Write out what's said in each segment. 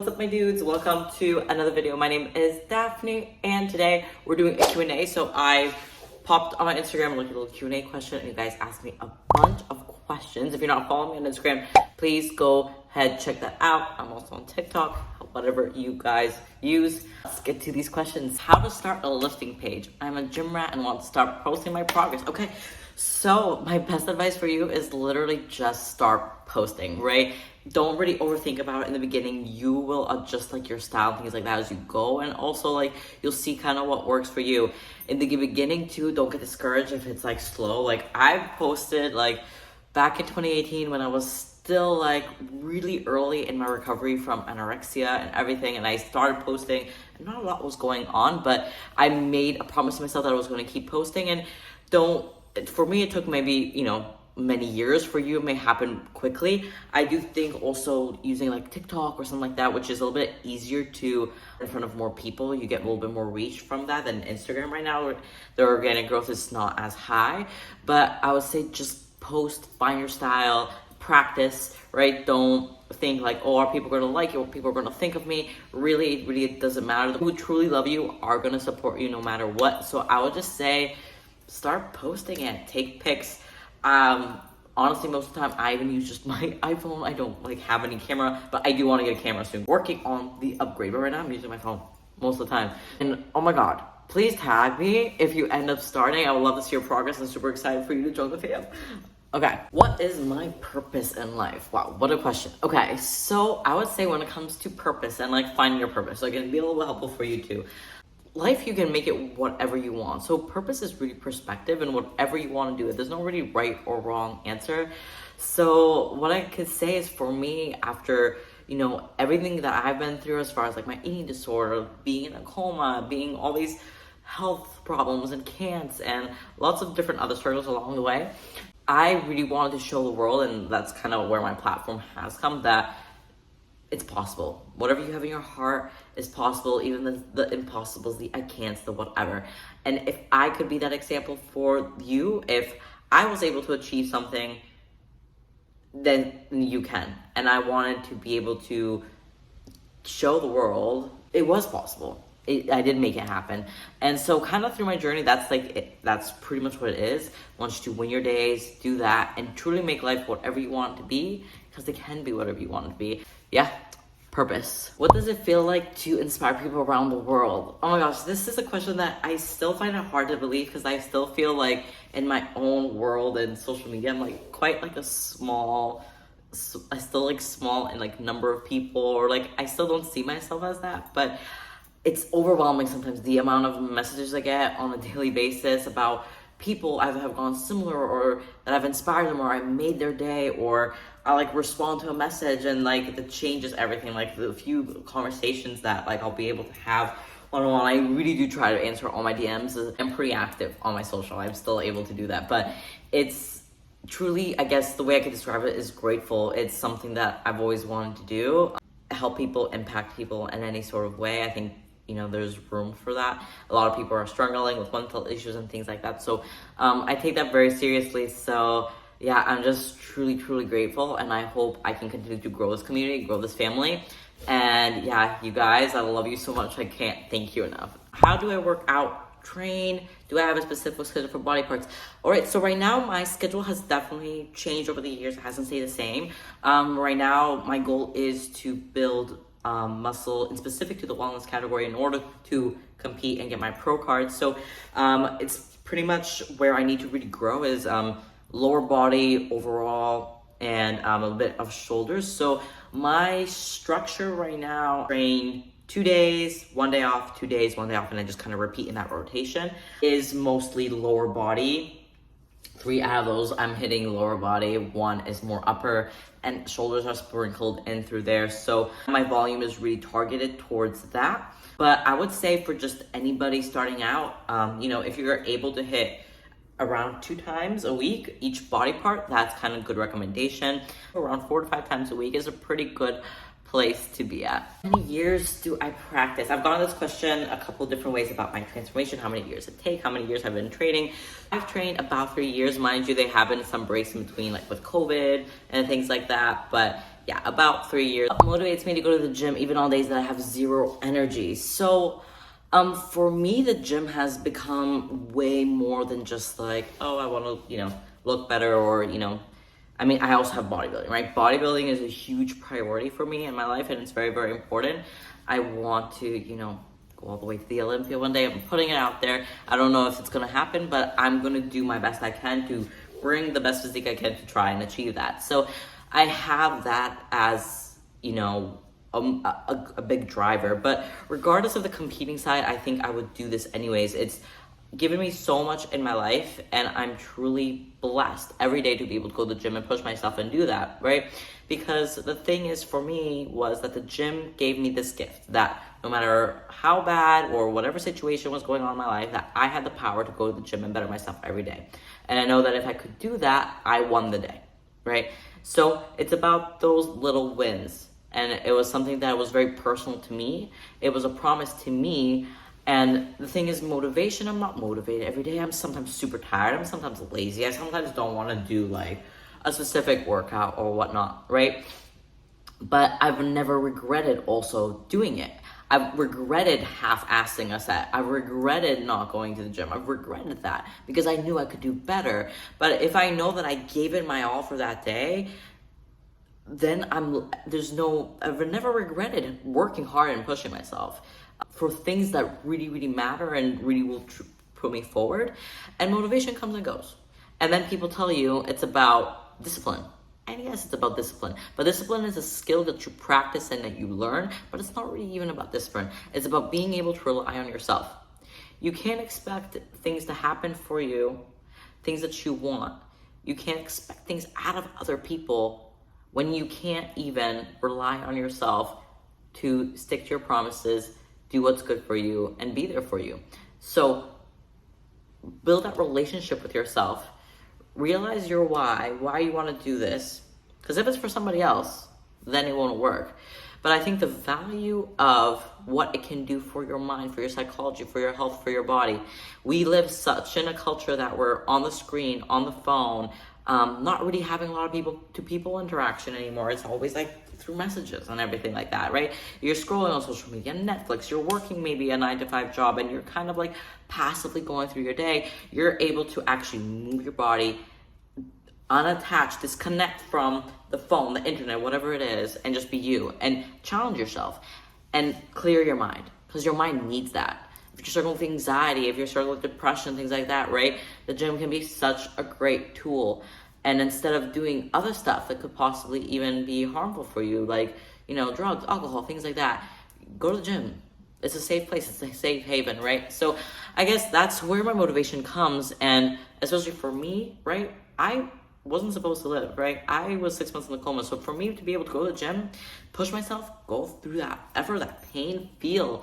What's up, my dudes? Welcome to another video. My name is Daphne, and today we're doing a Q&A. So I popped on my Instagram and looked at a little Q&A question, and you guys asked me a bunch of questions. If you're not following me on Instagram, please go ahead, check that out. I'm also on TikTok, whatever you guys use. Let's get to these questions. How to start a lifting page. I'm a gym rat and want to start posting my progress. Okay, so my best advice for you is literally just start posting, right? Don't really overthink about it in the beginning. You will adjust like your style and things like that as you go, and also like you'll see kind of what works for you. In the beginning too, don't get discouraged if it's like slow. Like I've posted like back in 2018 when I was still like really early in my recovery from anorexia and everything, and I started posting and not a lot was going on, but I made a promise to myself that I was going to keep posting. And for me it took maybe many years. For you it may happen quickly. I do think also using like TikTok or something like that, which is a little bit easier to in front of more people, you get a little bit more reach from that than Instagram right now. The organic growth is not as high, but I would say just post, find your style, practice, right? Don't think like, oh, are people going to like it? What people are going to think of me? Really, it doesn't matter. The people who truly love you are going to support you no matter what. So I would just say start posting it, take pics. Honestly, most of the time I even use just my iPhone. I don't like have any camera, but I do want to get a camera soon. Working on the upgrade, but right now I'm using my phone most of the time. And oh my god, please tag me if you end up starting. I would love to see your progress and super excited for you to join the fam. Okay, what is my purpose in life? Wow, what a question. Okay, so I would say when it comes to purpose and like finding your purpose, like it'd be a little bit helpful for you too. Life, you can make it whatever you want. So purpose is really perspective and whatever you want to do. There's no really right or wrong answer. So what I could say is, for me, after everything that I've been through as far as like my eating disorder, being in a coma, being all these health problems and cancer and lots of different other struggles along the way, I really wanted to show the world, and that's kind of where my platform has come, that it's possible. Whatever you have in your heart is possible, even the impossibles, the I can'ts, the whatever. And if I could be that example for you, if I was able to achieve something, then you can. And I wanted to be able to show the world it was possible. I did make it happen. And so kind of through my journey, that's pretty much what it is. I want you to win your days, do that, and truly make life whatever you want it to be, because it can be whatever you want it to be. Yeah, purpose. What does it feel like to inspire people around the world? Oh my gosh, this is a question that I still find it hard to believe, because I still feel like in my own world and social media, I'm like quite like small in like number of people, or like I still don't see myself as that, but it's overwhelming sometimes the amount of messages I get on a daily basis about people either have gone similar, or that I've inspired them, or I made their day, or I like respond to a message and like that changes everything. Like the few conversations that like I'll be able to have one-on-one, I really do try to answer all my DMs. I'm pretty active on my social. I'm still able to do that, but it's truly, I guess the way I could describe it is grateful. It's something that I've always wanted to do, help people, impact people in any sort of way. I think there's room for that. A lot of people are struggling with mental issues and things like that. So I take that very seriously. So yeah, I'm just truly grateful. And I hope I can continue to grow this community, grow this family. And yeah, you guys, I love you so much. I can't thank you enough. How do I work out, train? Do I have a specific schedule for body parts? All right, so right now my schedule has definitely changed over the years. It hasn't stayed the same. Right now, my goal is to build muscle and specific to the wellness category in order to compete and get my pro card. So it's pretty much where I need to really grow is lower body overall, and a little bit of shoulders. So my structure right now, train 2 days, 1 day off, 2 days, 1 day off, and then just kind of repeat in that rotation, is mostly lower body. 3 out of those I'm hitting lower body, 1 is more upper, and shoulders are sprinkled in through there. So my volume is really targeted towards that. But I would say for just anybody starting out, if you're able to hit around 2 times a week each body part, that's kind of good recommendation. Around 4 to 5 times a week is a pretty good place to be at. How many years do I practice? I've gotten this question a couple different ways about my transformation, how many years it take, how many years I've been training. I've trained about 3 years. Mind you, they have been some breaks in between, like with COVID and things like that, but yeah, about 3 years. What motivates me to go to the gym even on days that I have zero energy? So for me, the gym has become way more than just like, oh, I want to, look better, or, I mean, I also have bodybuilding, right? Bodybuilding is a huge priority for me in my life, and it's very, very important. I want to, go all the way to the Olympia one day. I'm putting it out there. I don't know if it's going to happen, but I'm going to do my best I can to bring the best physique I can to try and achieve that. So I have that as, a big driver. But regardless of the competing side, I think I would do this anyways. It's given me so much in my life, and I'm truly blessed every day to be able to go to the gym and push myself and do that, right? Because the thing is, for me, was that the gym gave me this gift that no matter how bad or whatever situation was going on in my life, that I had the power to go to the gym and better myself every day. And I know that if I could do that, I won the day, right? So it's about those little wins. And it was something that was very personal to me. It was a promise to me. And the thing is, motivation, I'm not motivated every day. I'm sometimes super tired. I'm sometimes lazy. I sometimes don't want to do like a specific workout or whatnot, right? But I've never regretted also doing it. I've regretted half-assing a set. I've regretted not going to the gym. I've regretted that because I knew I could do better. But if I know that I gave it my all for that day, then I've never regretted working hard and pushing myself for things that really, really matter and really will put me forward. And motivation comes and goes. And then people tell you it's about discipline. And yes, it's about discipline. But discipline is a skill that you practice and that you learn, but it's not really even about discipline. It's about being able to rely on yourself. You can't expect things to happen for you, things that you want. You can't expect things out of other people when you can't even rely on yourself to stick to your promises, do what's good for you, and be there for you. So build that relationship with yourself. Realize your why you want to do this. Because if it's for somebody else, then it won't work. But I think the value of what it can do for your mind, for your psychology, for your health, for your body. We live such in a culture that we're on the screen, on the phone, not really having a lot of people-to-people interaction anymore. It's always like through messages and everything like that, right? You're scrolling on social media, Netflix, you're working maybe a 9-to-5 job, and you're kind of like passively going through your day. You're able to actually move your body, unattach, disconnect from the phone, the internet, whatever it is, and just be you and challenge yourself and clear your mind, because your mind needs that. If you're struggling with anxiety, if you're struggling with depression, things like that, right? The gym can be such a great tool. And instead of doing other stuff that could possibly even be harmful for you, like, drugs, alcohol, things like that, go to the gym. It's a safe place. It's a safe haven, right? So I guess that's where my motivation comes. And especially for me, right? I wasn't supposed to live, right? I was 6 months in the coma. So for me to be able to go to the gym, push myself, go through that effort, that pain, feel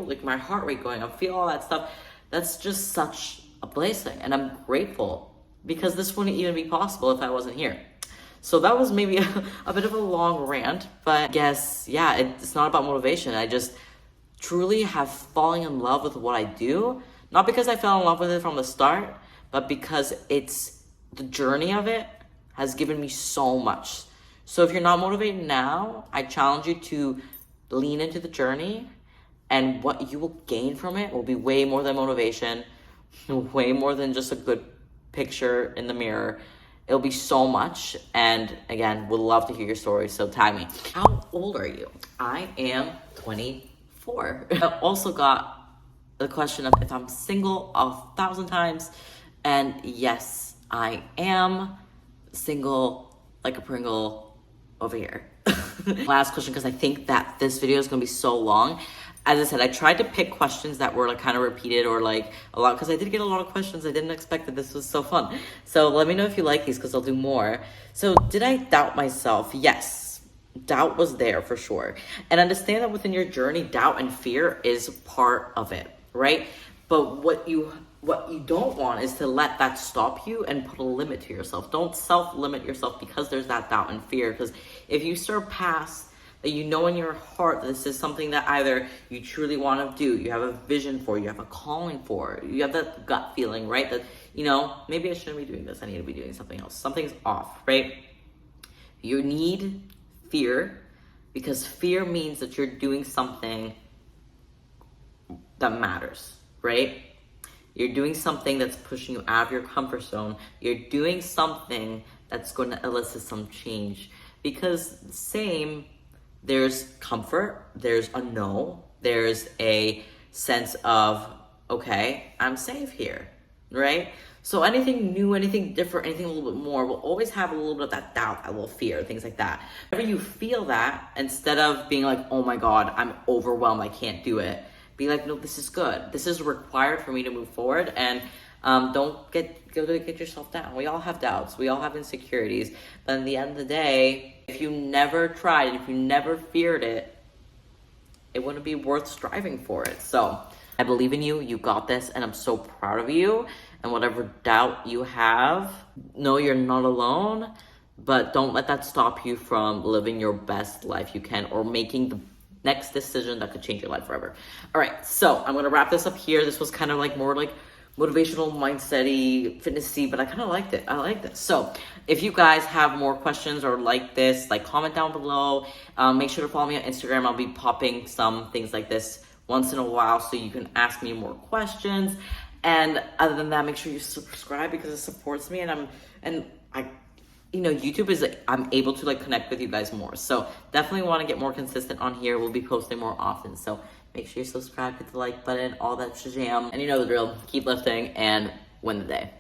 like my heart rate going up, feel all that stuff, that's just such a blessing. And I'm grateful, because this wouldn't even be possible if I wasn't here. So that was maybe a bit of a long rant, but I guess, yeah, it's not about motivation. I just truly have fallen in love with what I do. Not because I fell in love with it from the start, but because it's the journey of it has given me so much. So if you're not motivated now, I challenge you to lean into the journey, and what you will gain from it will be way more than motivation, way more than just a good picture in the mirror. It'll be so much. And again, would love to hear your story, so tag me. How old are you? I am 24. I also got the question of if I'm single 1,000 times, and yes, I am single like a Pringle over here. Last question, because I think that this video is going to be so long. As I said, I tried to pick questions that were like kind of repeated or like a lot, because I did get a lot of questions. I didn't expect that this was so fun. So let me know if you like these, because I'll do more. So did I doubt myself? Yes. Doubt was there for sure. And understand that within your journey, doubt and fear is part of it, right? But what you don't want is to let that stop you and put a limit to yourself. Don't self-limit yourself because there's that doubt and fear. Because if you surpass that, you know in your heart that this is something that either you truly want to do, you have a vision for, you have a calling for, you have that gut feeling, right? That, maybe I shouldn't be doing this. I need to be doing something else. Something's off, right? You need fear, because fear means that you're doing something that matters, right? You're doing something that's pushing you out of your comfort zone. You're doing something that's going to elicit some change. Because there's comfort, there's a no, there's a sense of, okay, I'm safe here, right? So anything new, anything different, anything a little bit more will always have a little bit of that doubt, that little fear, things like that. Whenever you feel that, instead of being like, oh my God, I'm overwhelmed, I can't do it, be like, no, this is good. This is required for me to move forward, and don't get yourself down. We all have doubts. We all have insecurities. But in the end of the day, if you never tried it, if you never feared it, it wouldn't be worth striving for it. So I believe in you. You got this, and I'm so proud of you. And whatever doubt you have, know you're not alone, but don't let that stop you from living your best life you can, or making the next decision that could change your life forever. All right, so I'm gonna wrap this up here. This was kind of like more like motivational, mindset-y, fitnessy, but I kind of liked it. I like this. So if you guys have more questions or like this, like comment down below. Make sure to follow me on Instagram. I'll be popping some things like this once in a while so you can ask me more questions. And other than that, make sure you subscribe because it supports me, YouTube is like, I'm able to like connect with you guys more. So definitely want to get more consistent on here. We'll be posting more often. So make sure you subscribe, hit the like button, all that shazam. And you know the drill. Keep lifting and win the day.